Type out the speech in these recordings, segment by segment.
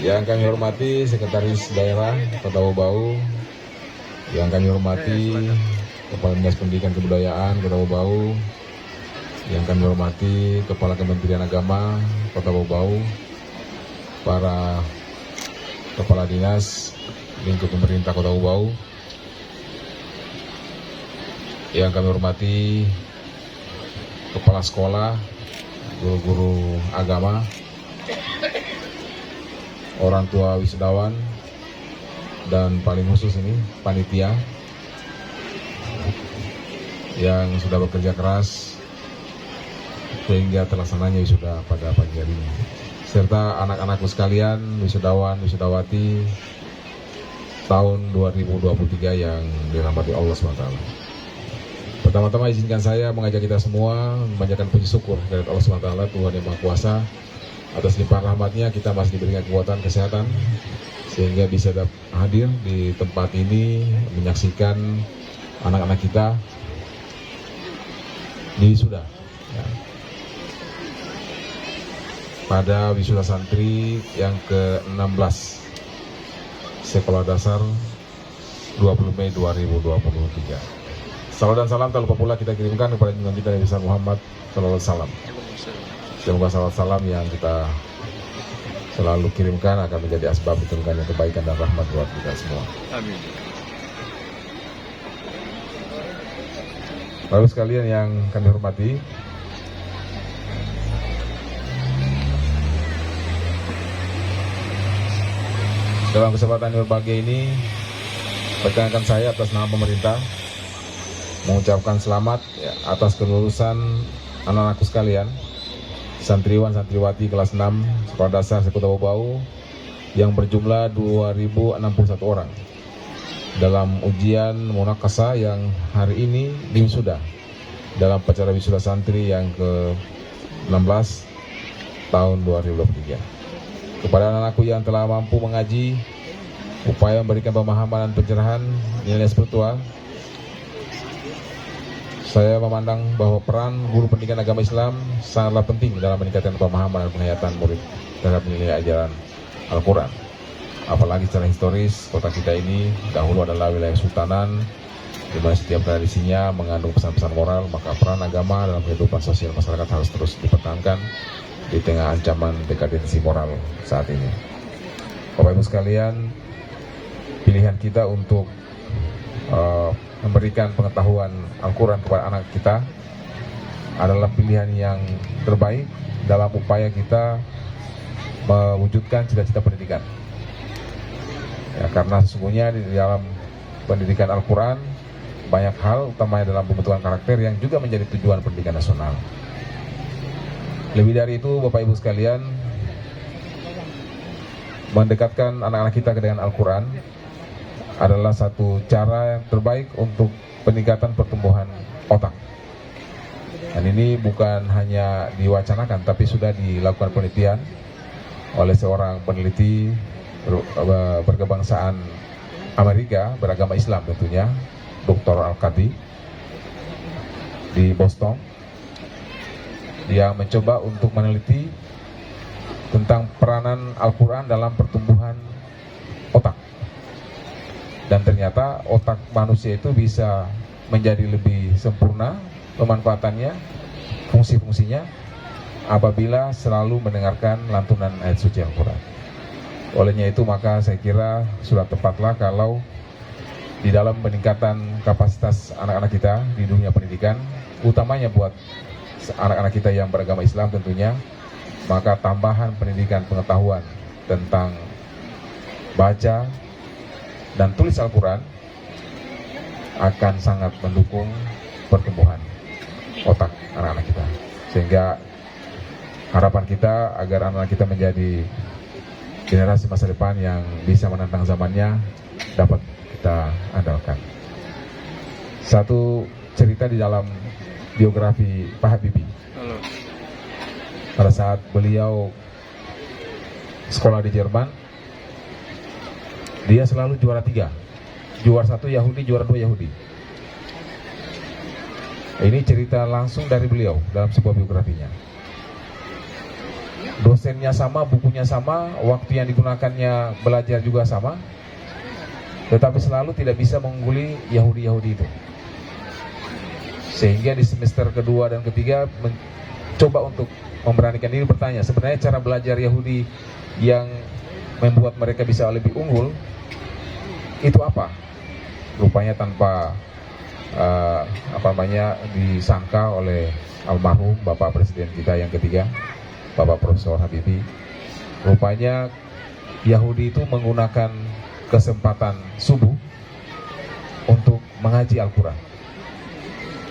Yang kami hormati Sekretaris Daerah Kota Bau, yang kami hormati Kepala Dinas Pendidikan Kebudayaan Kota Bau, yang kami hormati Kepala Kementerian Agama Kota Bau, para Kepala Dinas lingkup pemerintah Kota Bau, yang kami hormati Kepala Sekolah, guru-guru agama, orang tua wisudawan, dan paling khusus ini panitia yang sudah bekerja keras sehingga terlaksananya wisuda pada pagi hari ini, serta anak-anakku sekalian, wisudawan, wisudawati tahun 2023 yang dirahmati Allah SWT. Pertama-tama izinkan saya mengajak kita semua memanjatkan puji syukur dari Allah SWT, Tuhan Yang Maha Kuasa. Atas limpahan rahmatnya kita masih diberikan kekuatan, kesehatan, sehingga bisa hadir di tempat ini menyaksikan anak-anak kita di wisuda ya, pada wisuda santri yang ke-16 Sekolah Dasar 20 Mei 2023. Salam dan salam tak lupa pula kita kirimkan kepada junjungan kita Nabi Muhammad SAW. Semoga salawat salam yang kita selalu kirimkan akan menjadi asbab diturunkannya kebaikan dan rahmat buat kita semua. Amin. Lalu sekalian yang kami hormati, dalam kesempatan yang berbahagia ini, perkenankan saya atas nama pemerintah mengucapkan selamat ya, atas kelulusan anak-anakku sekalian, santriwan santriwati kelas 6 Sekolah Dasar Kota Bau yang berjumlah 2061 orang dalam ujian munakasa yang hari ini diwisuda dalam acara wisuda santri yang ke-16 tahun 2023. Kepada anak-anakku yang telah mampu mengaji, upaya memberikan pemahaman dan pencerahan nilai spiritual, saya memandang bahwa peran guru pendidikan agama Islam sangatlah penting dalam meningkatkan pemahaman dan penghayatan murid terhadap nilai ajaran Al-Quran. Apalagi secara historis, kota kita ini dahulu adalah wilayah sultanan, di mana setiap tradisinya mengandung pesan-pesan moral, maka peran agama dalam kehidupan sosial masyarakat harus terus dipertahankan di tengah ancaman dekadensi moral saat ini. Bapak Ibu sekalian, pilihan kita untuk memberikan pengetahuan Al-Quran kepada anak kita adalah pilihan yang terbaik dalam upaya kita mewujudkan cita-cita pendidikan ya, karena sesungguhnya di dalam pendidikan Al-Quran banyak hal, utamanya dalam pembentukan karakter yang juga menjadi tujuan pendidikan nasional. Lebih dari itu, Bapak Ibu sekalian, mendekatkan anak-anak kita dengan Al-Quran adalah satu cara yang terbaik untuk peningkatan pertumbuhan otak. Dan ini bukan hanya diwacanakan, tapi sudah dilakukan penelitian oleh seorang peneliti berkebangsaan Amerika, beragama Islam tentunya, Dr. Al-Qadi di Boston. Dia mencoba untuk meneliti tentang peranan Al-Quran dalam pertumbuhan otak. Dan ternyata otak manusia itu bisa menjadi lebih sempurna pemanfaatannya, fungsi-fungsinya, apabila selalu mendengarkan lantunan ayat suci Al-Quran. Olehnya itu maka saya kira sudah tepatlah kalau di dalam peningkatan kapasitas anak-anak kita di dunia pendidikan, utamanya buat anak-anak kita yang beragama Islam tentunya, maka tambahan pendidikan pengetahuan tentang baca dan tulis Al-Quran akan sangat mendukung pertumbuhan otak anak-anak kita. Sehingga harapan kita agar anak-anak kita menjadi generasi masa depan yang bisa menantang zamannya dapat kita andalkan. Satu cerita di dalam biografi Pak Habibie. Pada saat beliau sekolah di Jerman, dia selalu juara 3. Juara 1 Yahudi, juara 2 Yahudi. Ini cerita langsung dari beliau dalam sebuah biografinya. dosennya sama, bukunya sama, waktu yang digunakannya belajar juga sama, tetapi selalu tidak bisa mengungguli Yahudi-Yahudi itu. Sehingga di semester kedua dan ketiga mencoba untuk memberanikan diri bertanya, sebenarnya cara belajar Yahudi yang membuat mereka bisa lebih unggul itu apa? Rupanya tanpa disangka oleh almarhum Bapak Presiden kita yang ketiga, Bapak Profesor Habibie, rupanya Yahudi itu menggunakan kesempatan subuh untuk mengaji Al-Quran.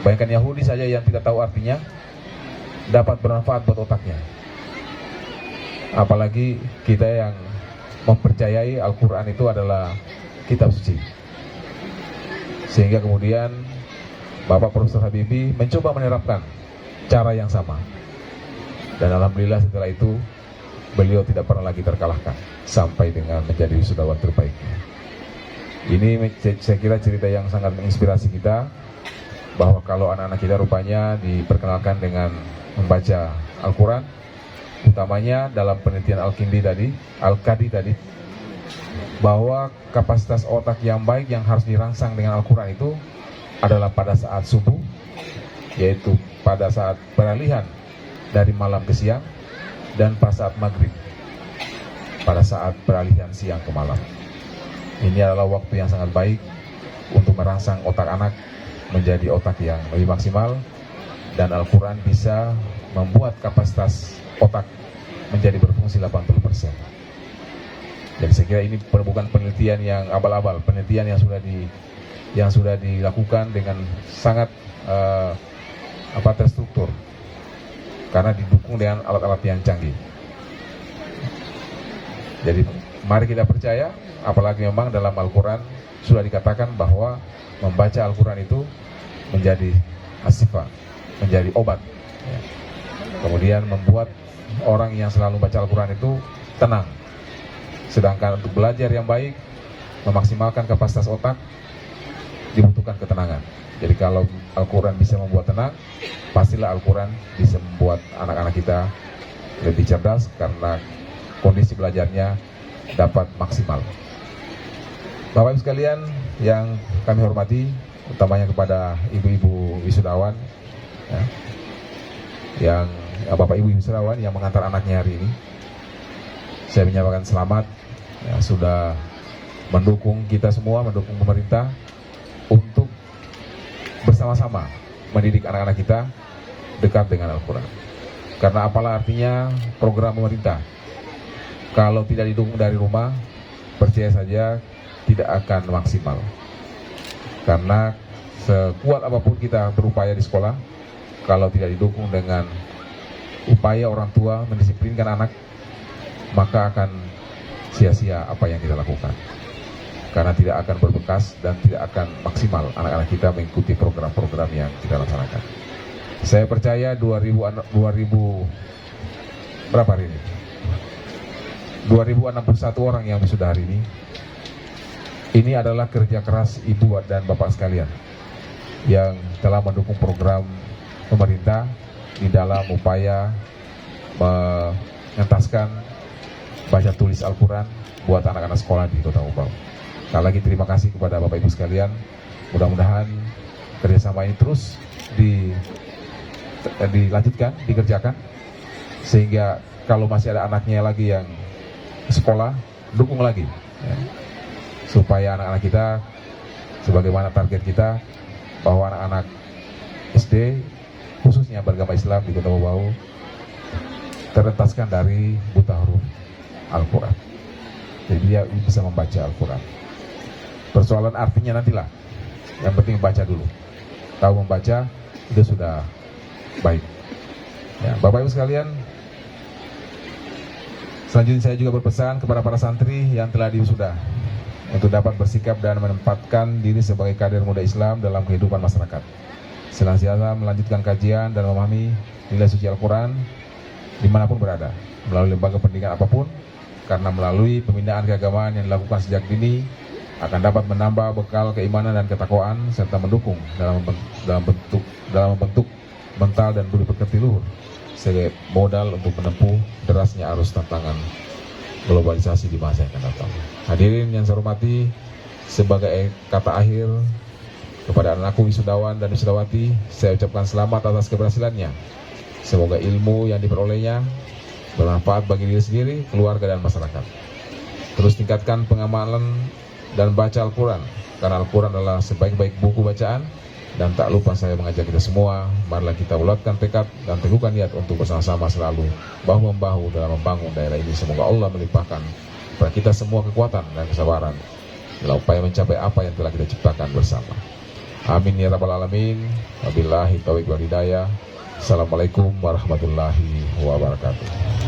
Bayangkan Yahudi saja yang tidak tahu artinya dapat bermanfaat buat otaknya, apalagi kita yang mempercayai Al-Quran itu adalah kitab suci. Sehingga kemudian Bapak Profesor Habibie mencoba menerapkan cara yang sama, dan alhamdulillah setelah itu beliau tidak pernah lagi terkalahkan sampai dengan menjadi wisudawan terbaik. Ini saya kira cerita yang sangat menginspirasi kita, bahwa kalau anak-anak kita rupanya diperkenalkan dengan membaca Al-Quran, utamanya dalam penelitian Al-Kadi tadi, bahwa kapasitas otak yang baik yang harus dirangsang dengan Al-Quran itu adalah pada saat subuh, yaitu pada saat peralihan dari malam ke siang, dan pada saat maghrib, pada saat peralihan siang ke malam. Ini adalah waktu yang sangat baik untuk merangsang otak anak menjadi otak yang lebih maksimal, dan Al-Quran bisa membuat kapasitas otak menjadi berfungsi 80%. Jadi saya kira ini bukan penelitian yang abal-abal, penelitian yang sudah dilakukan dengan sangat terstruktur, karena didukung dengan alat-alat yang canggih. Jadi mari kita percaya, apalagi memang dalam Al-Quran sudah dikatakan bahwa membaca Al-Quran itu menjadi asifah, menjadi obat, ya. Kemudian membuat orang yang selalu baca Al-Quran itu tenang. Sedangkan untuk belajar yang baik, memaksimalkan kapasitas otak, dibutuhkan ketenangan. Jadi kalau Al-Quran bisa membuat tenang, pastilah Al-Quran bisa membuat anak-anak kita lebih cerdas, karena kondisi belajarnya dapat maksimal. Bapak Ibu sekalian yang kami hormati, utamanya kepada ibu-ibu wisudawan, ya, yang Bapak Ibu wisudawan yang mengantar anaknya hari ini, saya menyampaikan selamat, ya, sudah mendukung kita semua, mendukung pemerintah untuk bersama-sama mendidik anak-anak kita dekat dengan Al-Quran. Karena apalah artinya program pemerintah kalau tidak didukung dari rumah, percaya saja tidak akan maksimal. Karena sekuat apapun kita berupaya di sekolah, kalau tidak didukung dengan upaya orang tua mendisiplinkan anak, maka akan sia-sia apa yang kita lakukan. Karena tidak akan berbekas dan tidak akan maksimal anak-anak kita mengikuti program-program yang kita laksanakan. Saya percaya 2000 berapa hari ini? 2061 orang yang wisuda hari ini adalah kerja keras ibu dan bapak sekalian yang telah mendukung program pemerintah di dalam upaya mengentaskan baca tulis Al-Quran buat anak-anak sekolah di Kota Ubau. Sekali lagi terima kasih kepada Bapak Ibu sekalian. Mudah-mudahan kerjasama ini terus dilanjutkan, dikerjakan, sehingga kalau masih ada anaknya lagi yang sekolah, dukung lagi, ya, supaya anak-anak kita, sebagaimana target kita, bahwa anak-anak SD khususnya beragama Islam di Kota Ubau terentaskan dari buta huruf Al-Quran. Jadi dia bisa membaca Al-Quran. Persoalan artinya nantilah, yang penting baca dulu. Tahu membaca itu sudah baik, ya. Bapak Ibu sekalian, selanjutnya saya juga berpesan kepada para santri yang telah diwisuda untuk dapat bersikap dan menempatkan diri sebagai kader muda Islam dalam kehidupan masyarakat, senantiasa melanjutkan kajian dan memahami nilai suci Al-Quran dimanapun berada, melalui lembaga pendidikan apapun, karena melalui pembinaan keagamaan yang dilakukan sejak dini akan dapat menambah bekal keimanan dan ketakwaan, serta mendukung dalam membentuk mental dan budi pekerti luhur, sebagai modal untuk menempuh derasnya arus tantangan globalisasi di masa yang akan datang. Hadirin yang saya hormati, sebagai kata akhir kepada anakku wisudawan dan wisudawati, saya ucapkan selamat atas keberhasilannya. Semoga ilmu yang diperolehnya bermanfaat bagi diri sendiri, keluarga, dan masyarakat. Terus tingkatkan pengamalan dan baca Al-Quran, karena Al-Quran adalah sebaik-baik buku bacaan. Dan tak lupa saya mengajak kita semua, marilah kita ulatkan tekad dan teguhkan niat untuk bersama-sama selalu bahu-membahu dalam membangun daerah ini. Semoga Allah melimpahkan kepada kita semua kekuatan dan kesabaran dalam upaya mencapai apa yang telah kita ciptakan bersama. Amin ya rabbal alamin. Wabillahi taufiq wal hidayah. Assalamualaikum warahmatullahi wabarakatuh.